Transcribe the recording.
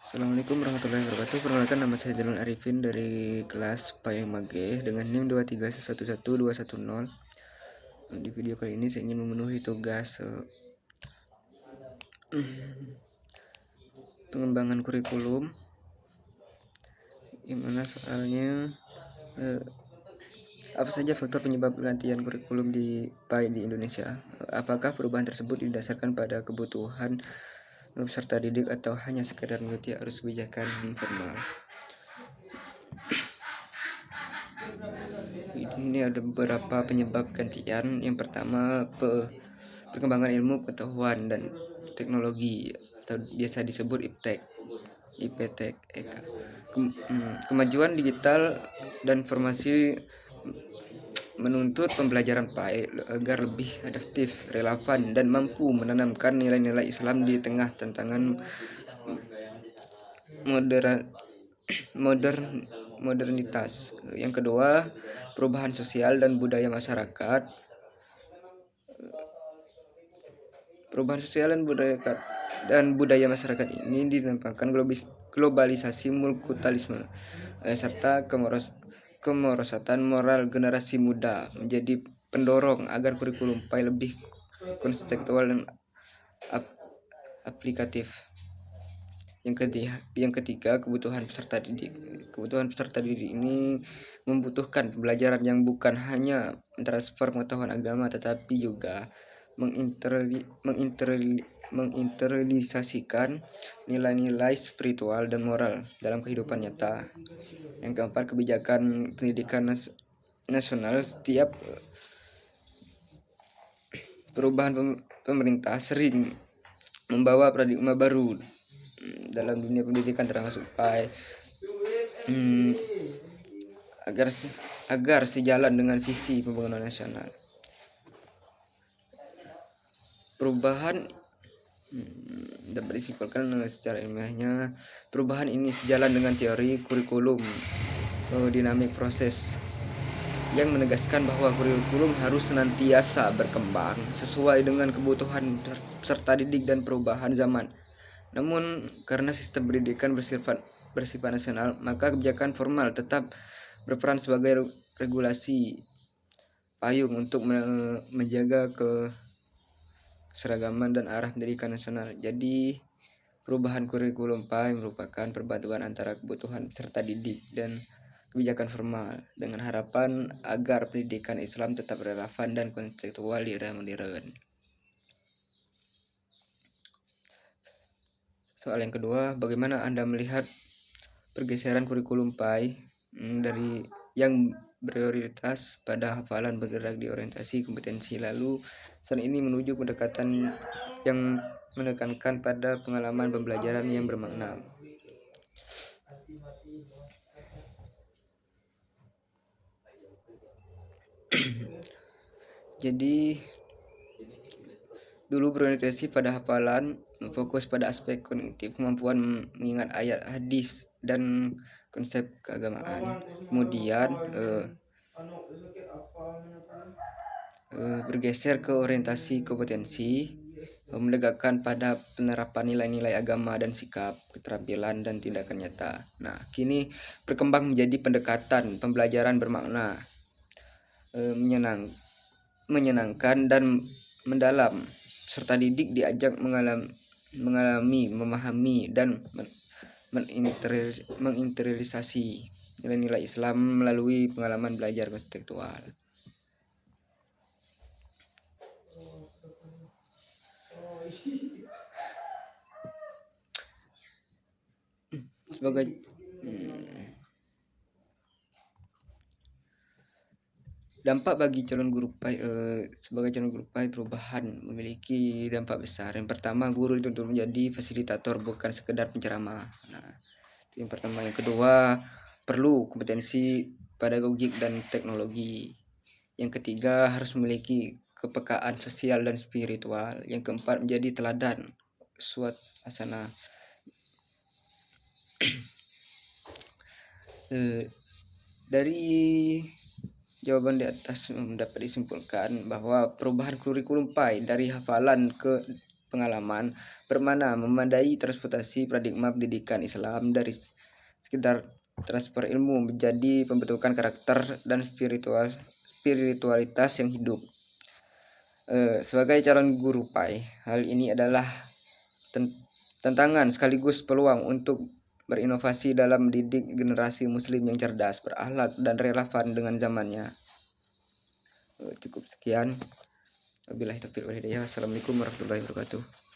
Assalamualaikum warahmatullahi wabarakatuh. Perkenalkan, nama saya Jainul Arifin dari kelas Payung Mage dengan NIM 2311210. Di video kali ini saya ingin memenuhi tugas pengembangan kurikulum, yang mana soalnya apa saja faktor penyebab pelatihan kurikulum di PAI di Indonesia. Apakah perubahan tersebut didasarkan pada kebutuhan peserta didik atau hanya sekedar mengikuti arus kebijakan formal? Ini ada beberapa penyebab gantian. Yang pertama, perkembangan ilmu pengetahuan dan teknologi atau biasa disebut IPTEK. Kemajuan digital dan informasi menuntut pembelajaran PAI agar lebih adaptif, relevan, dan mampu menanamkan nilai-nilai Islam di tengah tantangan modernitas. Yang kedua, perubahan sosial dan budaya masyarakat. Perubahan sosial dan budaya masyarakat ini dinampakkan globalisasi, multikulturalisme, serta kemerosatan moral generasi muda menjadi pendorong agar kurikulum PAI lebih konseptual dan aplikatif. Yang ketiga, kebutuhan peserta didik. Kebutuhan peserta didik ini membutuhkan pembelajaran yang bukan hanya transfer pengetahuan agama, tetapi juga menginternalisasikan nilai-nilai spiritual dan moral dalam kehidupan nyata. Yang keempat, kebijakan pendidikan nasional. Setiap perubahan pemerintah sering membawa paradigma baru dalam dunia pendidikan, termasuk PAI, agar sejalan dengan visi pembangunan nasional. Perubahan dapat disimpulkan secara ilmiahnya, perubahan ini sejalan dengan teori kurikulum dinamik proses yang menegaskan bahwa kurikulum harus senantiasa berkembang sesuai dengan kebutuhan peserta didik dan perubahan zaman. Namun karena sistem pendidikan bersifat nasional, maka kebijakan formal tetap berperan sebagai regulasi payung untuk menjaga keseragaman dan arah pendidikan nasional. Jadi perubahan kurikulum PAI merupakan perpaduan antara kebutuhan peserta didik dan kebijakan formal dengan harapan agar pendidikan Islam tetap relevan dan konseptual di era modern. Soal yang kedua, bagaimana Anda melihat pergeseran kurikulum PAI dari yang prioritas pada hafalan bergerak di orientasi kompetensi, lalu saat ini menuju pendekatan yang menekankan pada pengalaman pembelajaran yang bermakna? Jadi dulu berorientasi pada hafalan, fokus pada aspek kognitif, kemampuan mengingat ayat hadis dan konsep keagamaan. Kemudian bergeser ke orientasi kompetensi, menegakkan pada penerapan nilai-nilai agama dan sikap, keterampilan dan tindakan nyata. Nah, kini berkembang menjadi pendekatan pembelajaran bermakna, menyenangkan dan mendalam. Peserta didik diajak mengalami, memahami dan menginternalisasi nilai-nilai Islam melalui pengalaman belajar konseptual. Sebagai dampak bagi calon guru PAI, sebagai calon guru PAI, perubahan memiliki dampak besar. Yang pertama, guru dituntut menjadi fasilitator, bukan sekedar penceramah. Nah, itu yang pertama. Yang kedua, perlu kompetensi pedagogik dan teknologi. Yang ketiga, harus memiliki kepekaan sosial dan spiritual. Yang keempat, menjadi teladan suat asana. Dari jawaban di atas dapat disimpulkan bahwa perubahan kurikulum PAI dari hafalan ke pengalaman bermana memadai transportasi paradigma pendidikan Islam dari sekedar transfer ilmu menjadi pembentukan karakter dan spiritualitas yang hidup. Sebagai calon guru PAI, hal ini adalah tantangan sekaligus peluang untuk berinovasi dalam mendidik generasi muslim yang cerdas, berakhlak, dan relevan dengan zamannya. Cukup sekian. Wabillahi taufiq wal hidayah. Assalamualaikum warahmatullahi wabarakatuh.